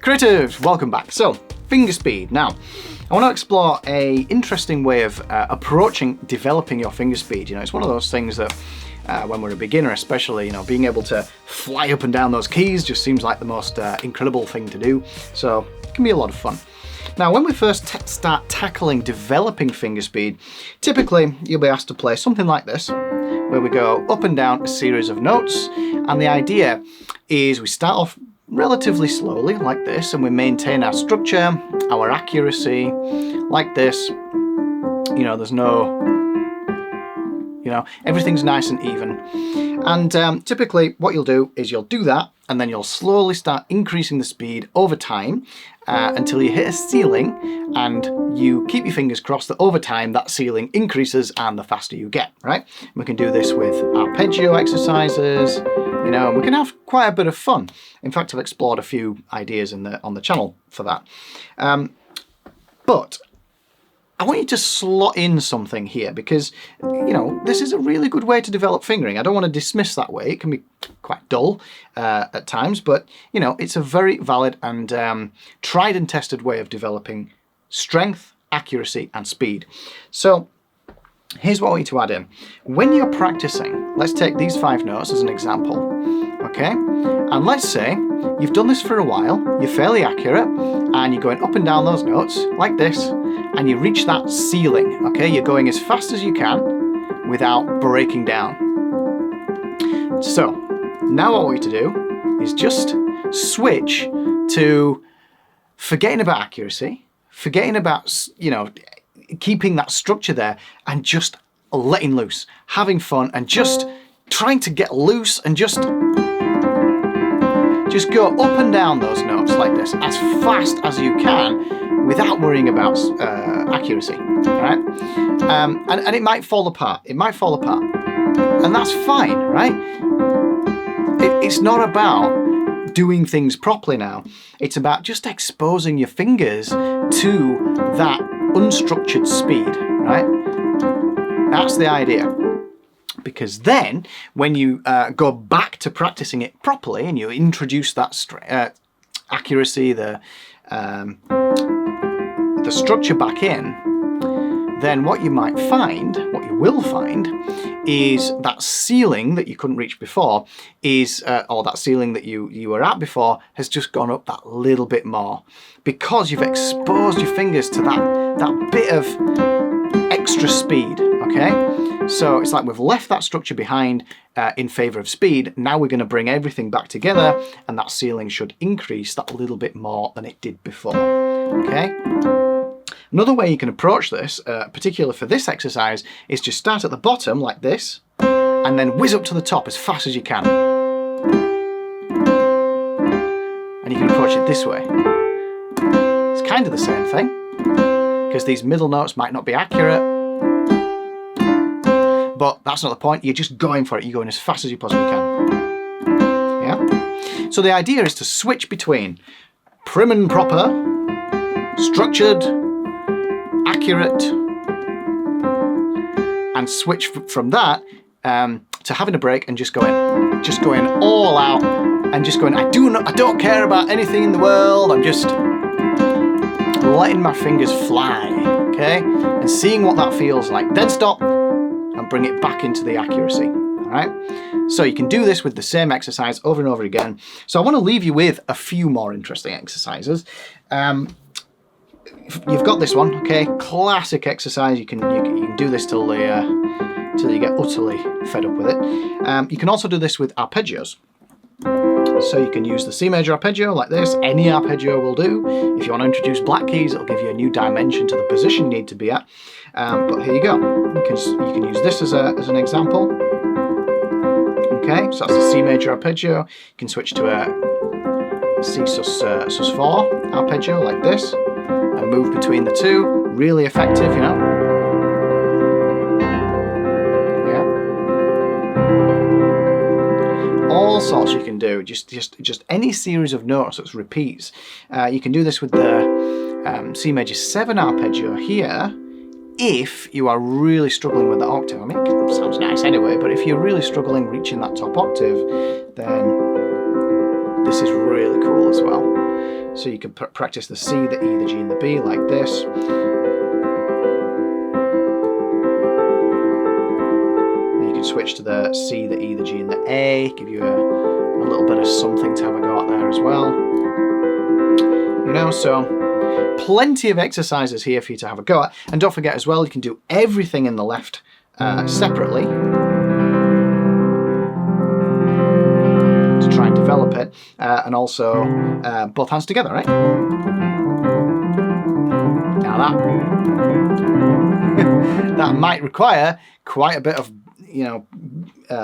Creatives, welcome back. So, finger speed. Now, I want to explore a interesting way of approaching developing your finger speed. You know, it's one of those things that when we're a beginner especially, you know, being able to fly up and down those keys just seems like the most incredible thing to do. So, it can be a lot of fun. Now, when we first start tackling developing finger speed, typically you'll be asked to play something like this, where we go up and down a series of notes, and the idea is we start off relatively slowly like this, and we maintain our structure, our accuracy like this. You know, there's no, you know, everything's nice and even. And typically what you'll do is you'll do that, and then you'll slowly start increasing the speed over time until you hit a ceiling, and you keep your fingers crossed that over time that ceiling increases and the faster you get, right? We can do this with arpeggio exercises, you know, and we can have quite a bit of fun. In fact, I've explored a few ideas on the channel for that. But I want you to slot in something here because, you know, this is a really good way to develop fingering. I don't want to dismiss that way. It can be quite dull at times, but, you know, it's a very valid and tried and tested way of developing strength, accuracy, and speed. So here's what I want you to add in. When you're practicing, let's take these 5 notes as an example, okay? And let's say you've done this for a while, you're fairly accurate, and you're going up and down those notes like this, and you reach that ceiling, okay? You're going as fast as you can without breaking down. So now what I want you to do is just switch to forgetting about accuracy, forgetting about, you know, keeping that structure there, and just letting loose, having fun, and just trying to get loose and just go up and down those notes like this as fast as you can without worrying about accuracy, right? And it might fall apart. It might fall apart, and that's fine, right? It's not about doing things properly now. It's about just exposing your fingers to that unstructured speed, right? That's the idea. Because then, when you go back to practicing it properly and you introduce that accuracy, the structure back in, then what you might find, what you will find, is that ceiling that you couldn't reach before is, or that ceiling that you were at before has just gone up that little bit more, because you've exposed your fingers to that bit of extra speed, okay? So it's like we've left that structure behind in favor of speed. Now we're going to bring everything back together, and that ceiling should increase that little bit more than it did before, okay? Another way you can approach this, particularly for this exercise, is just start at the bottom like this, and then whiz up to the top as fast as you can. And you can approach it this way. It's kind of the same thing, because these middle notes might not be accurate, but that's not the point. You're just going for it. You're going as fast as you possibly can. Yeah? So the idea is to switch between prim and proper, structured, accurate, and switch from that to having a break and just going all out and just going, I don't care about anything in the world. I'm just letting my fingers fly, okay? And seeing what that feels like. Then stop and bring it back into the accuracy, all right? So you can do this with the same exercise over and over again. So I want to leave you with a few more interesting exercises. You've got this one, okay? Classic exercise. You can do this till you get utterly fed up with it. You can also do this with arpeggios. So you can use the C major arpeggio like this. Any arpeggio will do. If you want to introduce black keys, it'll give you a new dimension to the position you need to be at. But here you go. You can use this as an example. Okay, so that's the C major arpeggio. You can switch to a C sus4 arpeggio like this, and move between the two. Really effective, you know. All sorts you can do, just any series of notes that repeats. You can do this with the C major 7 arpeggio here, if you are really struggling with the octave. I mean, it sounds nice anyway, but if you're really struggling reaching that top octave, then this is really cool as well. So you can practice the C, the E, the G and the B like this. Then you can switch to the C, the E, the G and the A, give you a little bit of something to have a go at there as well. You know, so plenty of exercises here for you to have a go at. And don't forget as well, you can do everything in the left separately to try and develop it, and also both hands together, right? Now that might require quite a bit of, you know,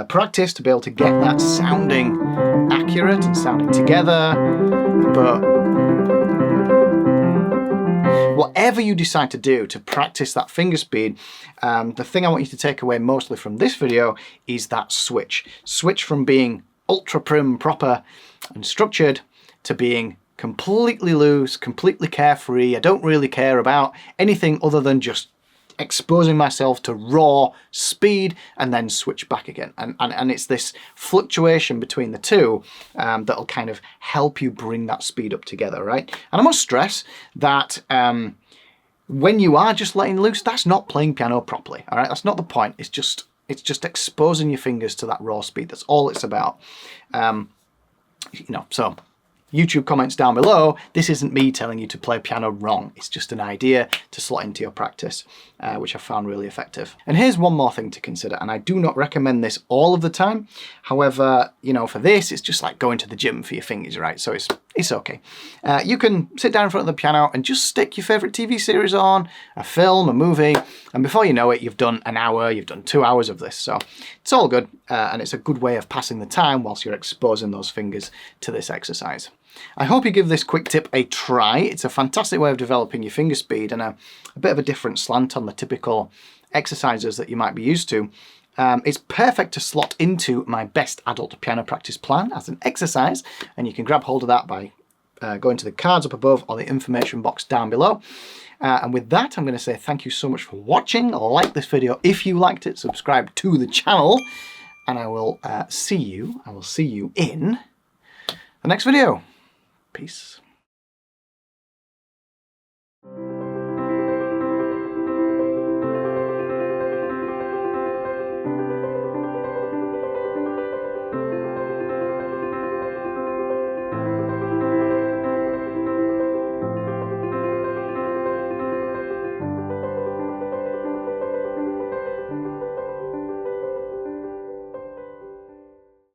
practice to be able to get that sounding accurate and sounding together, but whatever you decide to do to practice that finger speed, the thing I want you to take away mostly from this video is that switch. Switch from being ultra prim, proper and structured to being completely loose, completely carefree. I don't really care about anything other than just exposing myself to raw speed and then switch back again. And it's this fluctuation between the two that'll kind of help you bring that speed up together, right? And I must stress that when you are just letting loose, that's not playing piano properly, all right? That's not the point. It's just exposing your fingers to that raw speed. That's all it's about. You know, so YouTube comments down below. This isn't me telling you to play piano wrong. It's just an idea to slot into your practice, which I found really effective. And here's one more thing to consider, and I do not recommend this all of the time. However, you know, for this, it's just like going to the gym for your fingers, right? So it's okay. You can sit down in front of the piano and just stick your favorite TV series on, a film, a movie, and before you know it, you've done an hour, you've done 2 hours of this. So it's all good, and it's a good way of passing the time whilst you're exposing those fingers to this exercise. I hope you give this quick tip a try. It's a fantastic way of developing your finger speed and a bit of a different slant on the typical exercises that you might be used to. It's perfect to slot into my best adult piano practice plan as an exercise, and you can grab hold of that by going to the cards up above or the information box down below. And with that, I'm going to say thank you so much for watching. Like this video if you liked it, subscribe to the channel, and I will see you in the next video. Peace.